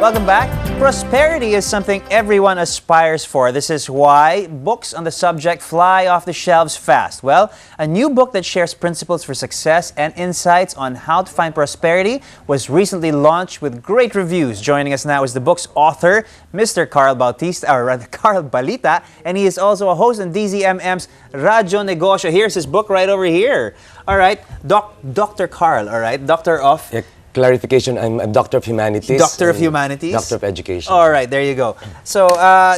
Welcome back. Prosperity is something everyone aspires for. This is why books on the subject fly off the shelves fast. Well, a new book that shares principles for success and insights on how to find prosperity was recently launched with great reviews. Joining us now is the book's author, Mr. Carl Bautista, or rather Carl Balita, and he is also a host on DZMM's Radyo Negosyo. Here's his book right over here. All right, Dr. Carl, all right, Doctor of... Clarification, I'm a Doctor of Humanities. Doctor of Humanities? Doctor of Education. All right, there you go. So,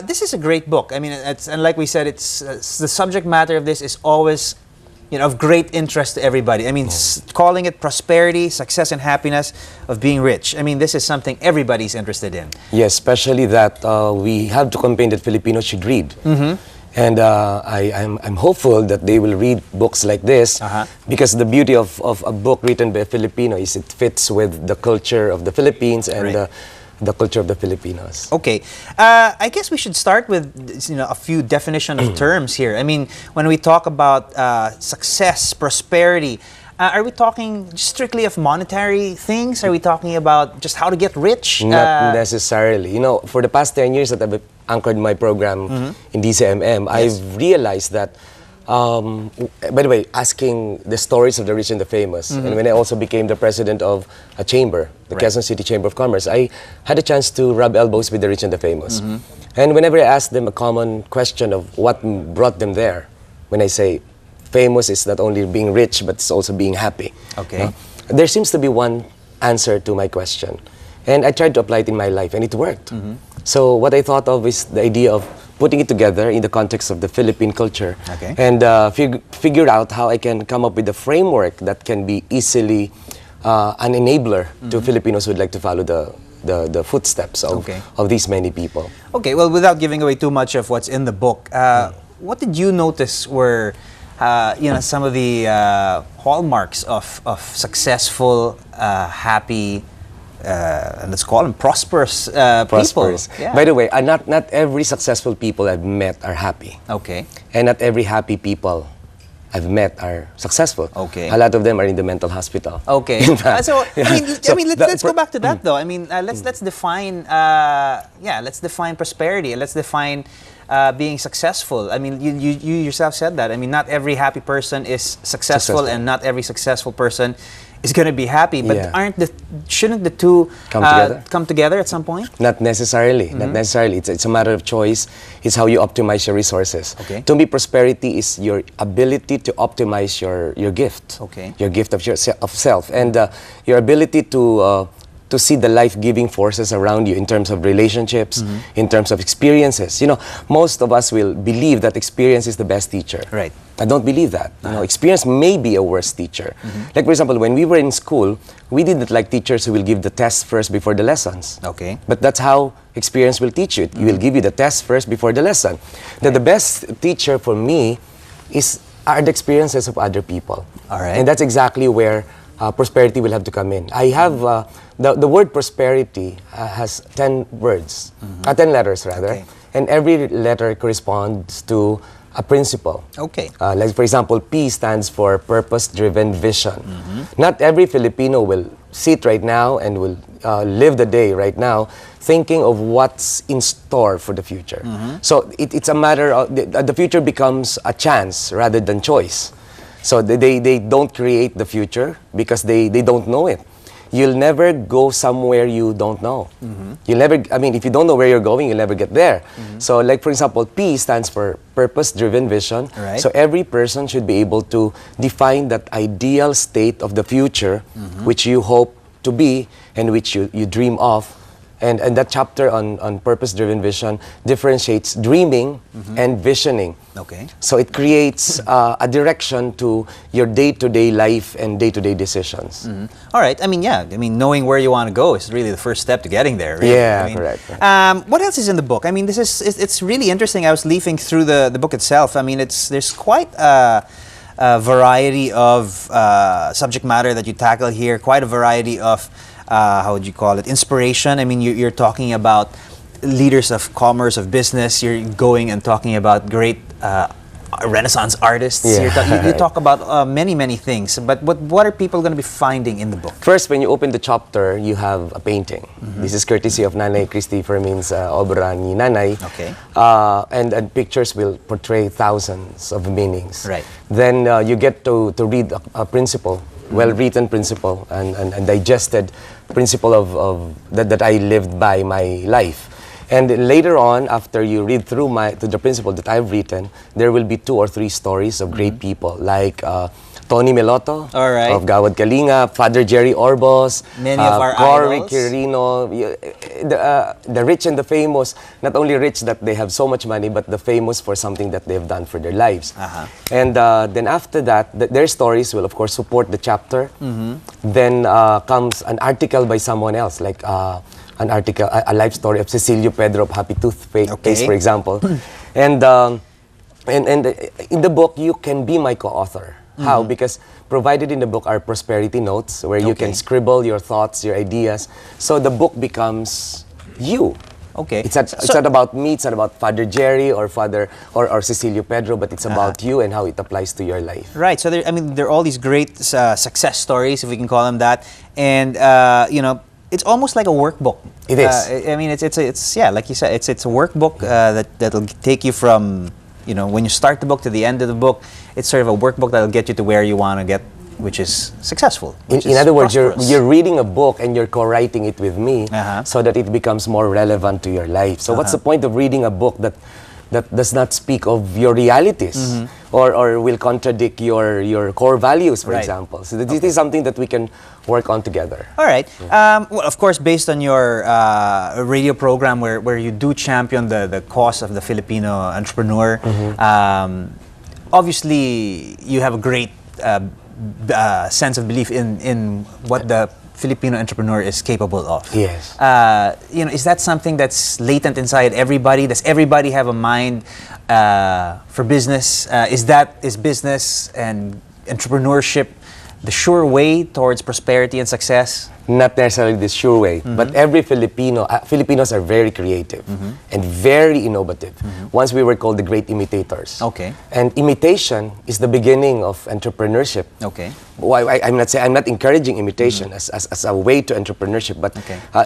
this is a great book. I mean, and like we said, it's the subject matter of this is always, of great interest to everybody. I mean, calling it prosperity, success, and happiness of being rich. I mean, this is something everybody's interested in. Yes, especially that we have to campaign that Filipinos should read. And I'm hopeful that they will read books like this because the beauty of a book written by a Filipino is it fits with the culture of the Philippines and the culture of the Filipinos. Okay. I guess we should start with a few definition of terms here. I mean, when we talk about success, prosperity, are we talking strictly of monetary things? Are we talking about just how to get rich? Not necessarily. For the past 10 years that I've anchored my program in DCMM, I've realized that, by the way, asking the stories of the rich and the famous, and when I also became the president of a chamber, the Quezon City Chamber of Commerce, I had a chance to rub elbows with the rich and the famous. And whenever I ask them a common question of what brought them there, when I say, famous is not only being rich, but it's also being happy. Okay. There seems to be one answer to my question. And I tried to apply it in my life, and it worked. So what I thought of is the idea of putting it together in the context of the Philippine culture. And figured out how I can come up with a framework that can be easily an enabler to Filipinos who would like to follow the footsteps of these many people. Okay, well, without giving away too much of what's in the book, what did you notice were some of the hallmarks of successful, happy, let's call them prosperous people. Yeah. By the way, not every successful people I've met are happy. Okay. And not every happy people I've met are successful. Okay. A lot of them are in the mental hospital. Okay. Let's go back to that though. I mean, let's define prosperity. Let's define being successful. I mean, you yourself said that. I mean, not every happy person is successful, and not every successful person is going to be happy. But shouldn't the two come together at some point? Not necessarily. Not necessarily. It's a matter of choice. It's how you optimize your resources. Okay. To me, prosperity is your ability to optimize your gift. Okay. Your gift of self, and your ability to see the life-giving forces around you in terms of relationships, in terms of experiences. Most of us will believe that experience is the best teacher. Right. I don't believe that. Experience may be a worse teacher. Like, for example, when we were in school, we didn't like teachers who will give the tests first before the lessons. Okay. But that's how experience will teach you. It will give you the test first before the lesson. Then the best teacher for me are the experiences of other people. All right. And that's exactly where prosperity will have to come in. I have the word prosperity has 10 words, 10 letters rather, and every letter corresponds to a principle. Okay. Like, for example, P stands for purpose-driven vision. Not every Filipino will sit right now and will live the day right now thinking of what's in store for the future. So it's a matter of the future becomes a chance rather than choice. So they don't create the future because they don't know it. You'll never go somewhere you don't know. You'll never, if you don't know where you're going, you'll never get there. So, like, for example, P stands for purpose-driven vision. Right. So every person should be able to define that ideal state of the future which you hope to be and which you dream of. And that chapter on purpose-driven vision differentiates dreaming and visioning. Okay. So it creates a direction to your day-to-day life and day-to-day decisions. All right. I mean, knowing where you want to go is really the first step to getting there. Really. Yeah, correct. What else is in the book? I mean, it's really interesting. I was leafing through the book itself. I mean, there's quite a variety of subject matter that you tackle here. Quite a variety of how would you call it? Inspiration. I mean, you're talking about leaders of commerce, of business. You're going and talking about great Renaissance artists. Yeah. You talk about many things. But what are people going to be finding in the book? First, when you open the chapter, you have a painting. This is courtesy of Nanay Christy Fermin's obra ni Nanay. Okay. And pictures will portray thousands of meanings. Right. Then you get to read a principle, well-written principle and digested principle of that I lived by my life. And later on, after you read through the principle that I've written, there will be 2 or 3 stories of great people like Tony Meloto All right. of Gawad Kalinga, Father Jerry Orbos, Many of our Cory idols. Quirino, the rich and the famous, not only rich that they have so much money, but the famous for something that they've done for their lives. And then after that, their stories will of course support the chapter. Then comes an article by someone else, like an article, a life story of Cecilio Pedro of Happy Toothpaste, Okay. for example. And in the book, you can be my co-author. How? Because provided in the book are prosperity notes where you can scribble your thoughts, your ideas. So the book becomes you. Okay. It's not about me, it's not about Father Jerry or Cecilio Pedro, but it's about you and how it applies to your life. Right. So there are all these great success stories, if we can call them that, and it's almost like a workbook. It is. I mean, it's yeah, like you said, it's a workbook that'll take you from when you start the book to the end of the book. It's sort of a workbook that'll get you to where you want to get, which is successful. In other words, you're reading a book and you're co-writing it with me, so that it becomes more relevant to your life. So what's the point of reading a book that does not speak of your realities or will contradict your core values, for example? So this is something that we can work on together. All right. Well, of course, based on your radio program where you do champion the cause of the Filipino entrepreneur, obviously you have a great sense of belief in what the Filipino entrepreneur is capable of. Yes. Is that something that's latent inside everybody? Does everybody have a mind for business? Is business and entrepreneurship the sure way towards prosperity and success? Not necessarily the sure way, but every Filipinos are very creative and very innovative. Once we were called the great imitators. Okay. And imitation is the beginning of entrepreneurship. Okay. Well, I'm not encouraging imitation as a way to entrepreneurship, but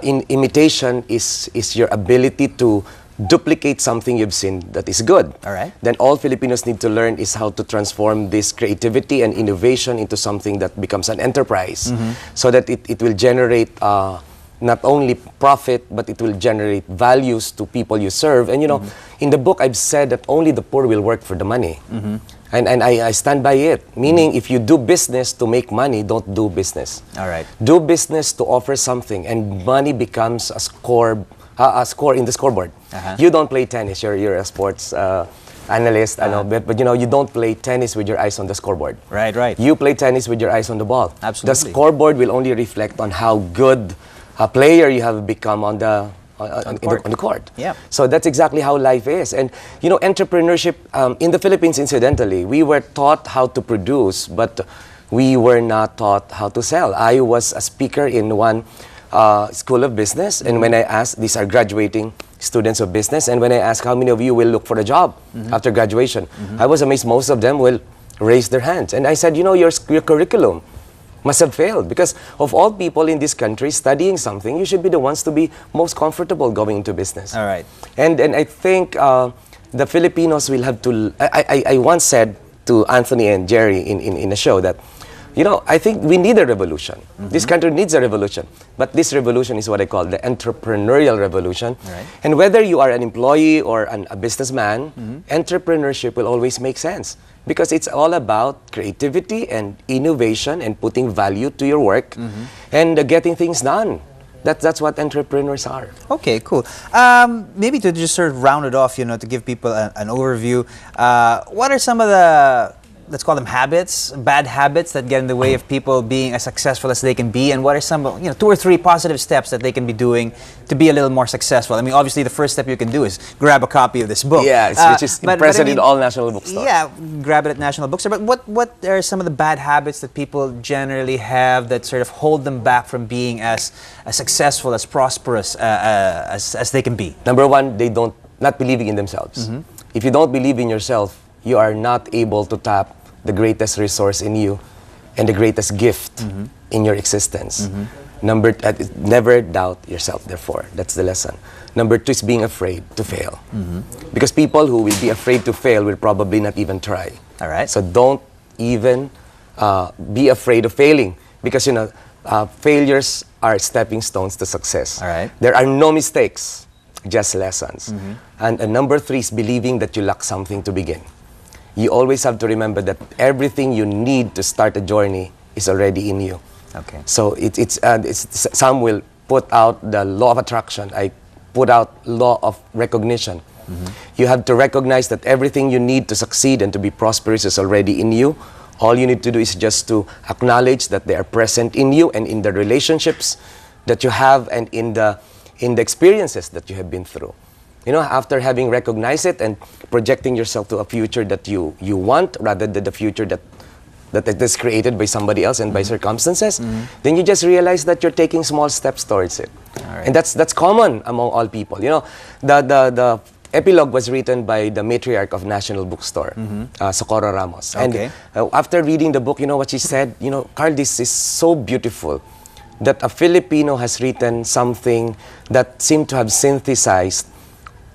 imitation is your ability to duplicate something you've seen that is good. All right. Then all Filipinos need to learn is how to transform this creativity and innovation into something that becomes an enterprise, so that it will generate not only profit, but it will generate values to people you serve. And in the book, I've said that only the poor will work for the money. And I stand by it. Meaning, if you do business to make money, don't do business. All right. Do business to offer something, and money becomes a score in the scoreboard. You don't play tennis. You're a sports analyst, but you don't play tennis with your eyes on the scoreboard. Right. You play tennis with your eyes on the ball. Absolutely. The scoreboard will only reflect on how good a player you have become on the court. Yeah. So that's exactly how life is. And entrepreneurship in the Philippines, incidentally, we were taught how to produce, but we were not taught how to sell. I was a speaker in one school of business, and when I asked, these are graduating students of business, and when I asked how many of you will look for a job after graduation, I was amazed most of them will raise their hands. And I said, your curriculum must have failed, because of all people in this country studying something, you should be the ones to be most comfortable going into business. All right. And I think the Filipinos will have to, I once said to Anthony and Jerry in a show that, I think we need a revolution. This country needs a revolution. But this revolution is what I call the entrepreneurial revolution. Right. And whether you are an employee or a businessman, entrepreneurship will always make sense. Because it's all about creativity and innovation and putting value to your work and getting things done. That's what entrepreneurs are. Okay, cool. Maybe to just sort of round it off, to give people an overview, what are some of the, let's call them habits, bad habits that get in the way of people being as successful as they can be, and what are some, 2 or 3 positive steps that they can be doing to be a little more successful? I mean, obviously the first step you can do is grab a copy of this book. Yeah, which is present in all national bookstores. Yeah, grab it at national bookstore. But what are some of the bad habits that people generally have that sort of hold them back from being as successful, as prosperous as they can be? Number one, not believing in themselves. If you don't believe in yourself, you are not able to tap the greatest resource in you and the greatest gift in your existence. Never doubt yourself, therefore. That's the lesson. Number 2 is being afraid to fail. Because people who will be afraid to fail will probably not even try. All right. So don't even be afraid of failing. Because, failures are stepping stones to success. All right. There are no mistakes, just lessons. And number 3 is believing that you lack something to begin. You always have to remember that everything you need to start a journey is already in you. Okay. So some will put out the law of attraction. I put out law of recognition. You have to recognize that everything you need to succeed and to be prosperous is already in you. All you need to do is just to acknowledge that they are present in you and in the relationships that you have and in the experiences that you have been through. After having recognized it and projecting yourself to a future that you want rather than the future that is created by somebody else and by circumstances, then you just realize that you're taking small steps towards it. Right. And that's common among all people. The epilogue was written by the matriarch of National Bookstore, Socorro Ramos. Okay. And after reading the book, what she said, Carl, this is so beautiful that a Filipino has written something that seemed to have synthesized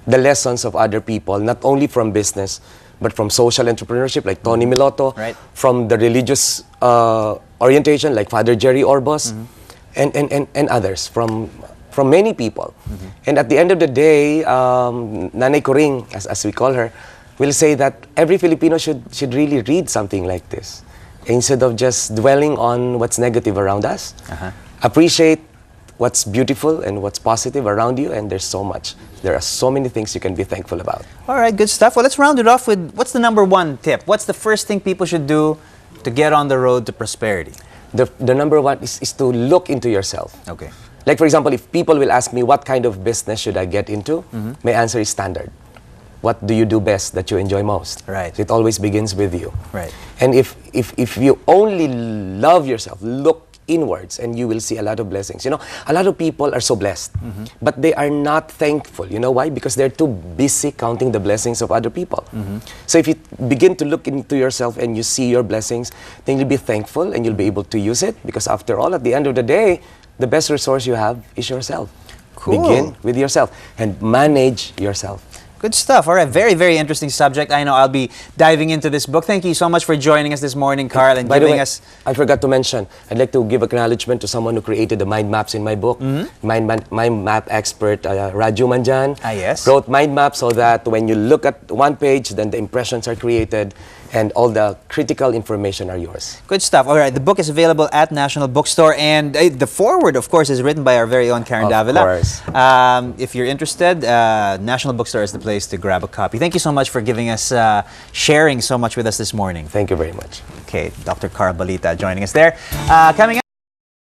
the lessons of other people, not only from business, but from social entrepreneurship, like Tony Miloto, Right. from the religious orientation, like Father Jerry Orbos, and others, from many people. And at the end of the day, Nanay Coring, as we call her, will say that every Filipino should really read something like this. Instead of just dwelling on what's negative around us, appreciate what's beautiful and what's positive around you, and there's so much. There are so many things you can be thankful about. All right, good stuff. Well, let's round it off with what's the number 1 tip? What's the first thing people should do to get on the road to prosperity? The number 1 is to look into yourself. Okay. Like, for example, if people will ask me, what kind of business should I get into? My answer is standard. What do you do best that you enjoy most? Right. So it always begins with you. Right. And if you only love yourself, look inwards, and you will see a lot of blessings. A lot of people are so blessed, but they are not thankful. You know why? Because they're too busy counting the blessings of other people. So if you begin to look into yourself and you see your blessings, then you'll be thankful and you'll be able to use it, because after all, at the end of the day, the best resource you have is yourself. Cool. Begin with yourself and manage yourself. Good stuff. All right, very, very interesting subject. I know I'll be diving into this book. Thank you so much for joining us this morning, Carl, and By the giving way, us... I forgot to mention, I'd like to give acknowledgement to someone who created the mind maps in my book. Mind map expert, Raju Manjan. Yes. Wrote mind maps so that when you look at one page, then the impressions are created and all the critical information are yours. Good stuff. All right, the book is available at National Bookstore, and the foreword, of course, is written by our very own Karen Davila. Of course. If you're interested, National Bookstore is the place to grab a copy. Thank you so much for giving us, sharing so much with us this morning. Thank you very much. Okay, Dr. Carl Balita joining us there. Coming up.